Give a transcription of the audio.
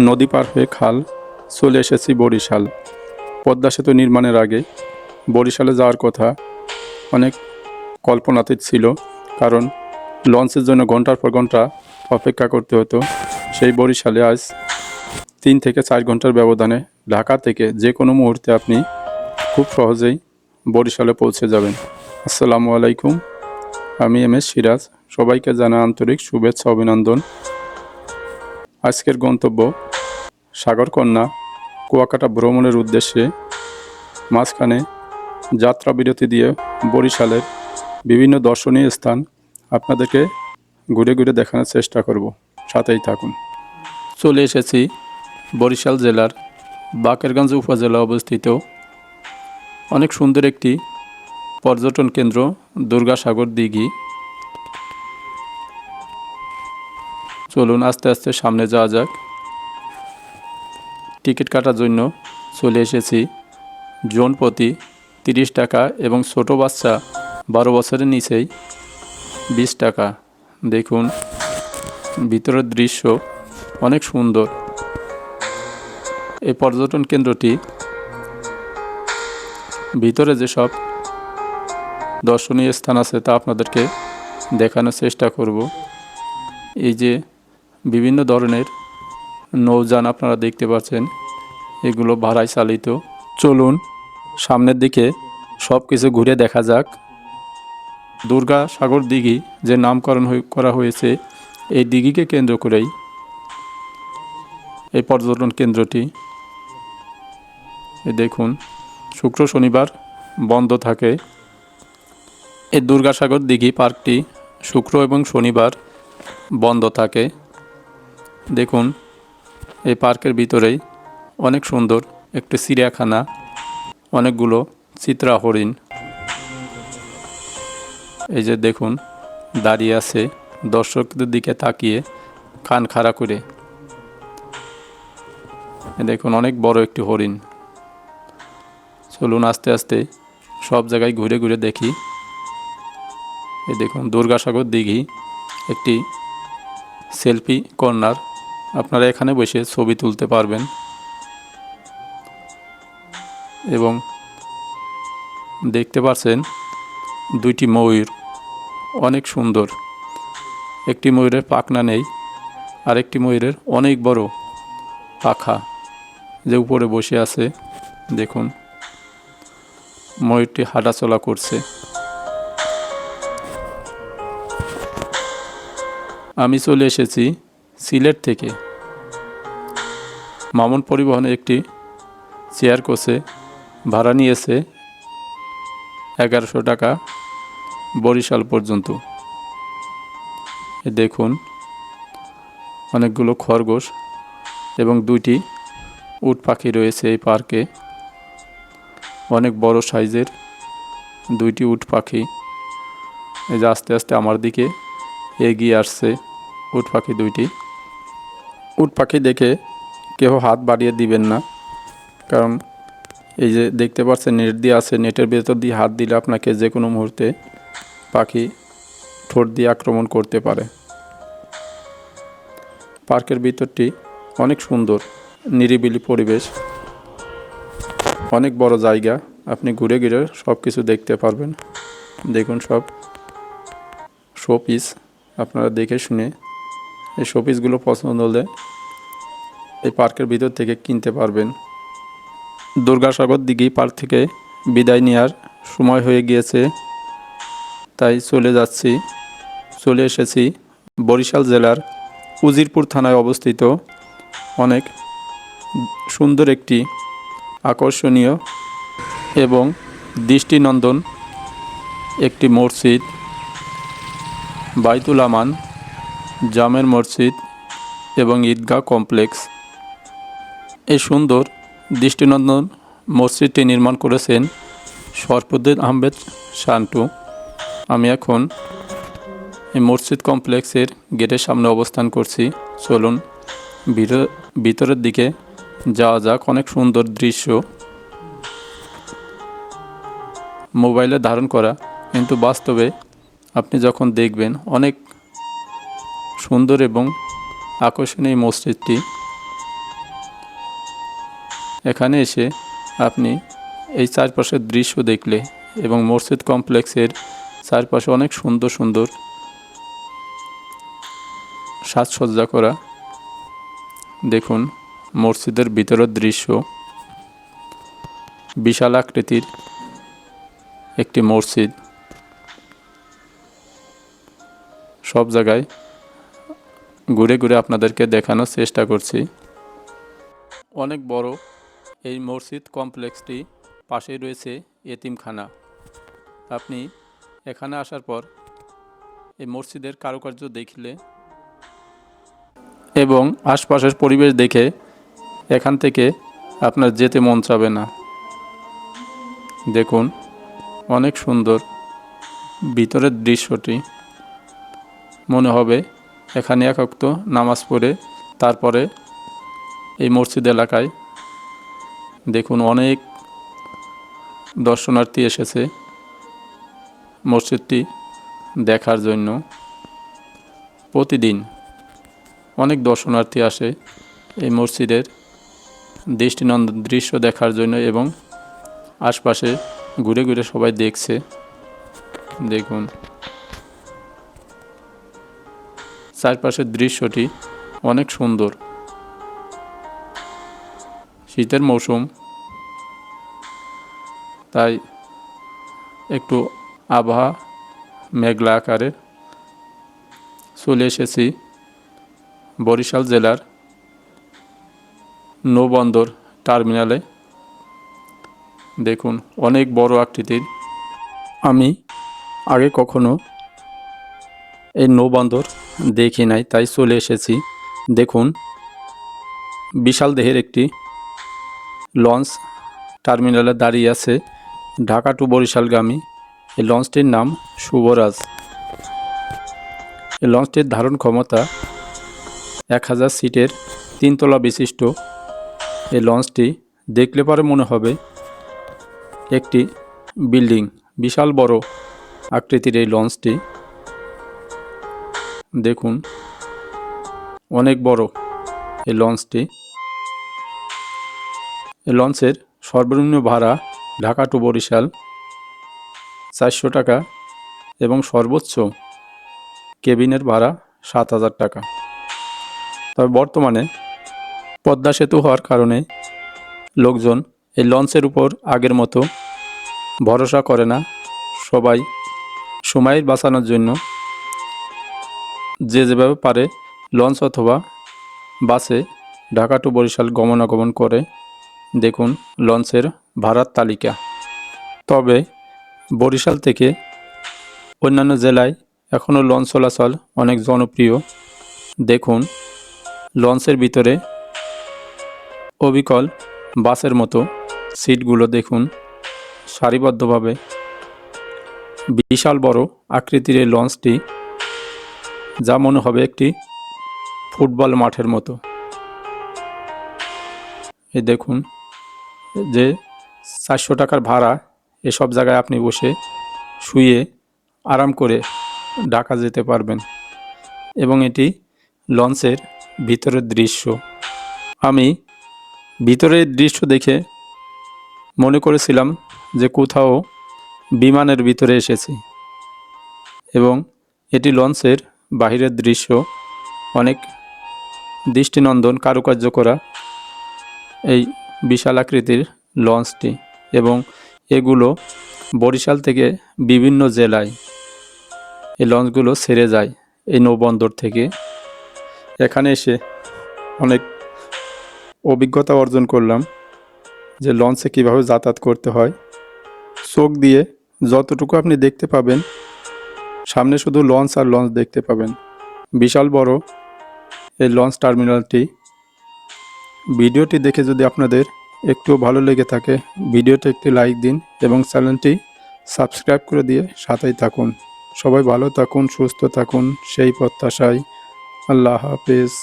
নদী পার হয়ে খাল চলে এসেছি বরিশাল। পদ্মা সেতু নির্মাণের আগে বরিশালে যাওয়ার কথা অনেক কল্পনাতীত ছিল, কারণ লঞ্চের জন্য ঘন্টার পর ঘন্টা অপেক্ষা করতে হতো। সেই বরিশালে আজ 3 থেকে 4 ঘন্টার ব্যবধানে ঢাকা থেকে যে কোনো মুহূর্তে আপনি খুব সহজেই বরিশালে পৌঁছে যাবেন। আসসালামু আলাইকুম, আমি MS সিরাজ। সবাইকে জানাই আন্তরিক শুভেচ্ছা অভিনন্দন। আজকের গন্তব্য সাগরকন্যা কুয়াকাটা ভ্রমণের উদ্দেশ্যে। মাঝখানে যাত্রা বিরতি দিয়ে বরিশালের বিভিন্ন দর্শনীয় স্থান আপনাদেরকে ঘুরে ঘুরে দেখানোর চেষ্টা করব, সাথেই থাকুন। চলে এসেছি বরিশাল জেলার বাকেরগঞ্জ উপজেলা অবস্থিত অনেক সুন্দর একটি পর্যটন কেন্দ্র দুর্গাসাগর দিঘি। চলুন আস্তে আস্তে সামনে যাওয়া যাক। টিকিট কাটার জন্য চলে এসেছি। জন প্রতি 30 টাকা এবং ছোটো বাচ্চা 12 বছরের নিচেই 20 টাকা। দেখুন ভিতরের দৃশ্য অনেক সুন্দর। এই পর্যটন কেন্দ্রটি ভিতরে যেসব দর্শনীয় স্থান আছে তা আপনাদেরকে দেখানোর চেষ্টা করব। এই যে বিভিন্ন ধরনের নৌযান আপনারা দেখতে পাচ্ছেন, এগুলো ভাড়ায় চালিত। চলুন সামনের দিকে সব কিছু ঘুরে দেখা যাক। দুর্গাসাগর দিঘি যে নামকরণ করা হয়েছে, এই দিঘিকে কেন্দ্র করেই এই পর্যটন কেন্দ্রটি। দেখুন শুক্র শনিবার বন্ধ থাকে। এই দুর্গাসাগর দিঘি পার্কটি শুক্র এবং শনিবার বন্ধ থাকে। দেখুন এই পার্কের ভিতরেই অনেক সুন্দর একটি চিড়িয়াখানা, অনেকগুলো চিত্রা হরিণ এই যে দেখুন দাঁড়িয়ে আছে দর্শকদের দিকে তাকিয়ে কান খাড়া করে। দেখুন অনেক বড় একটি হরিণ। চলুন আস্তে আস্তে সব জায়গায় ঘুরে ঘুরে দেখি। এই দেখুন দুর্গাসাগর দিঘি একটি সেলফি কর্নার, আপনারা এখানে বসে ছবি তুলতে পারবেন। এবং দেখতে পাচ্ছেন দুইটি ময়ূর, অনেক সুন্দর। একটি ময়ূরের পাখনা নেই, আর একটি ময়ূরের অনেক বড় পাখা যে উপরে বসে আছে। দেখুন ময়ূরটি হাঁটাচলা করছে। আমি চলে এসেছি সিলেট থেকে। মামুন পরিবহনে একটি চেয়ার কোচে ভাড়া নিয়েছে 1100 টাকা বরিশাল পর্যন্ত। দেখুন অনেকগুলো খরগোশ এবং দুইটি উট পাখি রয়েছে এই পার্কে। অনেক বড় সাইজের দুইটি উট পাখি। এই যে আস্তে আস্তে আমার দিকে এগিয়ে আসছে উট পাখি দুইটি। উট পাখি দেখে কেউ হাত বাড়িয়ে দিবেন না, কারণ এই যে দেখতে পাচ্ছেন নেট দিয়ে আছে, নেটের ভেতর দিয়ে হাত দিলে আপনাকে যে কোনো মুহূর্তে পাখি ঠোঁট দিয়ে আক্রমণ করতে পারে। পার্কের ভিতরটি অনেক সুন্দর, নিরিবিলি পরিবেশ, অনেক বড় জায়গা। আপনি ঘুরে ঘুরে সব কিছু দেখতে পারবেন। দেখুন সব শোপিস, আপনারা দেখে শুনে এই শোপিসগুলো পছন্দ হলে এই পার্কের ভিতর থেকে কিনতে পারবেন। দুর্গাসাগর দিঘি পার্ক থেকে বিদায় নেওয়ার সময় হয়ে গিয়েছে, তাই চলে এসেছি বরিশাল জেলার উজিরপুর থানায় অবস্থিত অনেক সুন্দর একটি আকর্ষণীয় এবং দৃষ্টিনন্দন একটি মসজিদ, বাইতুল আমান জামের মসজিদ এবং ঈদগাহ কমপ্লেক্স। এই সুন্দর দৃষ্টিনন্দন মসজিদটি নির্মাণ করেছেন শরফুদ্দিন আহমেদ শান্টু। আমি এখন এই মসজিদ কমপ্লেক্সের গেটের সামনে অবস্থান করছি। চলুন ভিতরের দিকে যাওয়া যাক। অনেক সুন্দর দৃশ্য, মোবাইলে ধারণ করা, কিন্তু বাস্তবে আপনি যখন দেখবেন অনেক সুন্দর এবং আকর্ষণীয় মসজিদটি। এখানে এসে আপনি এই চারপাশের দৃশ্য দেখলে এবং মসজিদ কমপ্লেক্সের চারপাশে অনেক সুন্দর সুন্দর সাজসজ্জা করা, দেখুন মসজিদের ভিতরের দৃশ্য। বিশাল আকৃতির একটি মসজিদ, সব জায়গায় ঘুরে ঘুরে আপনাদেরকে দেখানোর চেষ্টা করছি। অনেক বড় এই মসজিদ কমপ্লেক্সটি, পাশেই রয়েছে এতিমখানা। আপনি এখানে আসার পর এই মসজিদের কারুকার্য দেখলে এবং আশপাশের পরিবেশ দেখে এখান থেকে আপনার যেতে মন চাবে না। দেখুন অনেক সুন্দর ভিতরের দৃশ্যটি, মনে হবে এখানে এক ওয়াক্ত নামাজ পড়ে তারপরে এই মসজিদ এলাকায়। দেখুন অনেক দর্শনার্থী এসেছে মসজিদটি দেখার জন্য। প্রতিদিন অনেক দর্শনার্থী আসে এই মসজিদের দৃষ্টিনন্দন দৃশ্য দেখার জন্য এবং আশপাশে ঘুরে ঘুরে সবাই দেখছে। দেখুন চারপাশের দৃশ্যটি অনেক সুন্দর। শীতের মৌসুম, তাই একটু আবহাওয়া মেঘলা আকারে। চলে এসেছি বরিশাল জেলার নৌবন্দর টার্মিনালে। দেখুন অনেক বড় আকৃতির। আমি আগে কখনো এই নৌবন্দর দেখি নাই, তাই চলে এসেছি। দেখুন বিশাল দেহের একটি লঞ্চ টার্মিনালে দাঁড়িয়ে আছে ঢাকা টু বরিশালগামী। এই লঞ্চটির নাম শুভরাজ। এই লঞ্চটির ধারণ ক্ষমতা 1000 সিটের 3 তলা বিশিষ্ট। এই লঞ্চটি দেখলে পরে মনে হবে একটি বিল্ডিং। বিশাল বড় আকৃতির এই লঞ্চটি। দেখুন অনেক বড় এই লঞ্চটি। এই লঞ্চের সর্বনিম্ন ভাড়া ঢাকা টু বরিশাল 400 টাকা এবং সর্বোচ্চ কেবিনের ভাড়া 7000 টাকা। তবে বর্তমানে পদ্মা সেতু হওয়ার কারণে লোকজন এই লঞ্চের উপর আগের মতো ভরসা করে না। সবাই সময় বাঁচানোর জন্য যে যেভাবে পারে লঞ্চ অথবা বাসে ঢাকা টু বরিশাল গমনাগমন করে। দেখুন লঞ্চের ভাড়ার তালিকা। তবে বরিশাল থেকে অন্যান্য জেলায় এখনও লঞ্চ চলাচল অনেক জনপ্রিয়। দেখুন লঞ্চের ভিতরে অবিকল বাসের মতো সিটগুলো দেখুন সারিবদ্ধভাবে। বিশাল বড় আকৃতির এই লঞ্চটি, যা মনে হবে একটি ফুটবল মাঠের মতো। এই দেখুন যে 400 টাকার ভাড়া, এসব জায়গায় আপনি বসে শুয়ে আরাম করে ঢাকা যেতে পারবেন। এবং এটি লঞ্চের ভিতরের দৃশ্য। আমি ভিতরের দৃশ্য দেখে মনে করেছিলাম যে কোথাও বিমানের ভিতরে এসেছি। এবং এটি লঞ্চের বাহিরের দৃশ্য। অনেক দৃষ্টিনন্দন কারুকার্য করা এই বিশাল আকৃতির লঞ্চটি। এবং এগুলো বরিশাল থেকে বিভিন্ন জেলায় এই লঞ্চগুলো ছেড়ে যায় এই নৌবন্দর থেকে। এখানে এসে অনেক অভিজ্ঞতা অর্জন করলাম যে লঞ্চে কীভাবে যাতায়াত করতে হয়। চোখ দিয়ে যতটুকু আপনি দেখতে পাবেন, সামনে শুধু লঞ্চ আর লঞ্চ দেখতে পাবেন। বিশাল বড় এই লঞ্চ টার্মিনালটি। ভিডিওটি দেখে যদি আপনাদের একটু ভালো লেগে থাকে, ভিডিওতে একটি লাইক দিন এবং চ্যানেলটি সাবস্ক্রাইব করে দিয়ে সাথেই থাকুন। সবাই ভালো থাকুন, সুস্থ থাকুন, সেই প্রত্যাশায়। আল্লাহ হাফেজ।